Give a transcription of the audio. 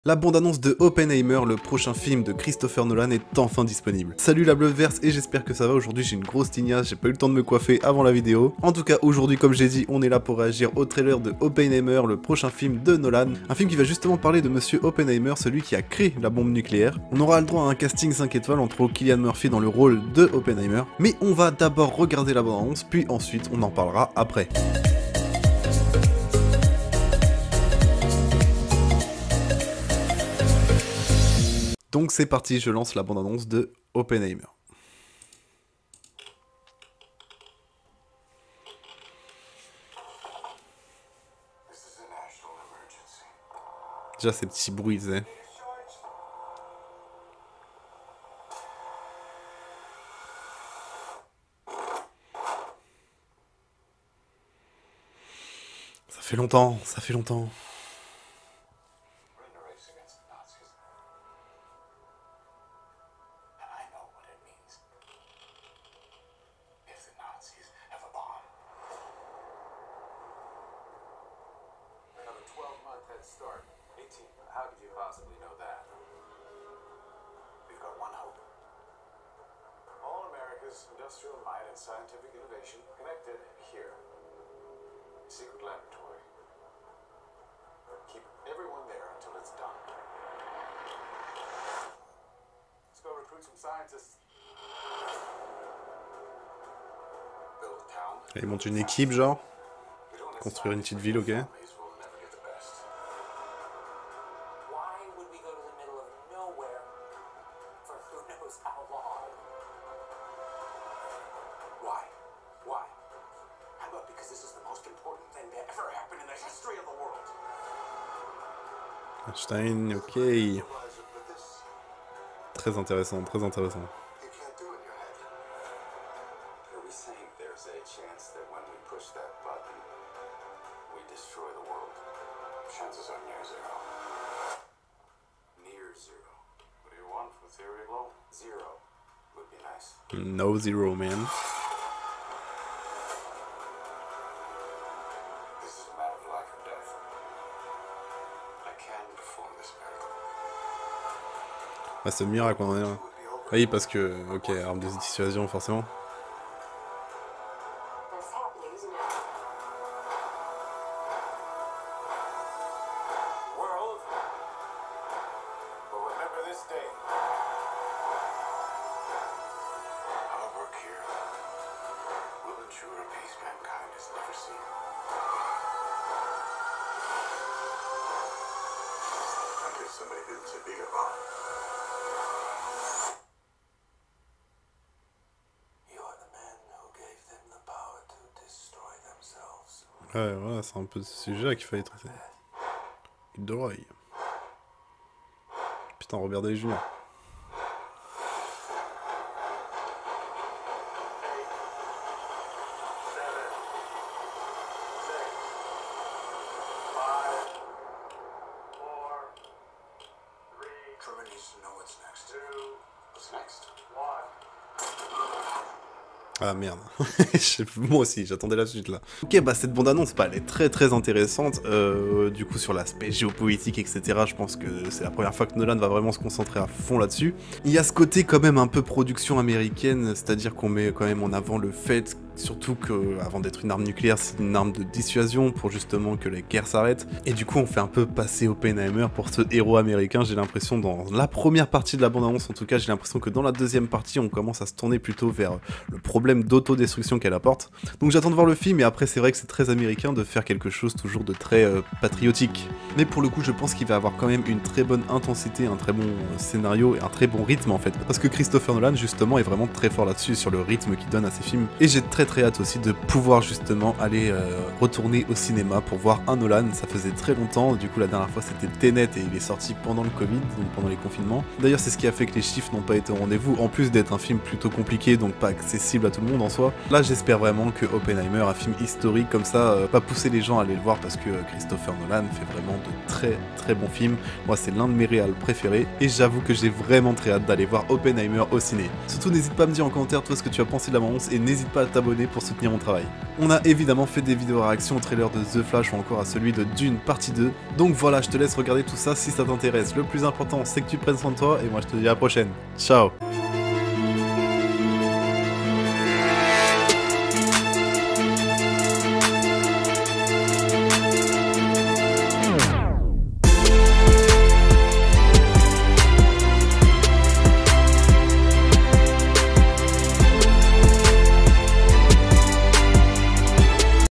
La bande-annonce de Oppenheimer, le prochain film de Christopher Nolan, est enfin disponible. Salut la Bloodverse et j'espère que ça va. Aujourd'hui j'ai une grosse tignasse, j'ai pas eu le temps de me coiffer avant la vidéo. En tout cas aujourd'hui, comme j'ai dit, on est là pour réagir au trailer de Oppenheimer, le prochain film de Nolan. Un film qui va justement parler de monsieur Oppenheimer, celui qui a créé la bombe nucléaire. On aura le droit à un casting 5 étoiles entre Cillian Murphy dans le rôle de Oppenheimer. Mais on va d'abord regarder la bande-annonce, puis ensuite on en parlera après. Donc c'est parti, je lance la bande-annonce de Oppenheimer. Déjà ces petits bruits, hein. Ça fait longtemps, ça fait longtemps. How could you possibly know that? We've got one hope. All America's industrial might and scientific innovation connected here. Secret laboratory. Keep everyone there until it's done. Let's go recruit some scientists. Build a town. Ils montent une équipe, genre. Construire une petite ville, ok. Einstein, ok. Très intéressant, très intéressant. No zero, man. Ah, c'est le miracle, on est là. Oui, parce que, ok, arme de dissuasion, forcément. Ouais, voilà, c'est un peu ce sujet qu'il fallait traiter. Gilderoy. Putain, Robert Downey Jr. Ah merde, moi aussi, j'attendais la suite là. Ok, bah cette bande-annonce, bah, elle est très intéressante, du coup sur l'aspect géopolitique, etc. Je pense que c'est la première fois que Nolan va vraiment se concentrer à fond là-dessus. Il y a ce côté quand même un peu production américaine, c'est-à-dire qu'on met quand même en avant le fait, surtout que avant d'être une arme nucléaire, c'est une arme de dissuasion pour justement que les guerres s'arrêtent. Et du coup, on fait un peu passer Oppenheimer pour ce héros américain, j'ai l'impression, dans la première partie de la bande-annonce, en tout cas, j'ai l'impression que dans la deuxième partie, on commence à se tourner plutôt vers le problème d'autodestruction qu'elle apporte. Donc j'attends de voir le film, et après c'est vrai que c'est très américain de faire quelque chose toujours de très patriotique. Mais pour le coup, je pense qu'il va avoir quand même une très bonne intensité, un très bon scénario et un très bon rythme en fait. Parce que Christopher Nolan justement est vraiment très fort là-dessus, sur le rythme qu'il donne à ses films. Et j'ai très hâte aussi de pouvoir justement aller retourner au cinéma pour voir un Nolan. Ça faisait très longtemps, du coup la dernière fois c'était Tenet et il est sorti pendant le Covid, donc pendant les confinements. D'ailleurs c'est ce qui a fait que les chiffres n'ont pas été au rendez-vous, en plus d'être un film plutôt compliqué, donc pas accessible à tout le monde en soi. Là j'espère vraiment que Oppenheimer, un film historique comme ça, va pousser les gens à aller le voir parce que Christopher Nolan fait vraiment de très bons films. Moi c'est l'un de mes réals préférés et j'avoue que j'ai vraiment très hâte d'aller voir Oppenheimer au ciné. Surtout n'hésite pas à me dire en commentaire toi ce que tu as pensé de la bande-annonce et n'hésite pas à t'abonner t'abonner pour soutenir mon travail. On a évidemment fait des vidéos réactions au trailer de The Flash ou encore à celui de Dune partie 2. Donc voilà, je te laisse regarder tout ça si ça t'intéresse. Le plus important, c'est que tu prennes soin de toi et moi je te dis à la prochaine. Ciao.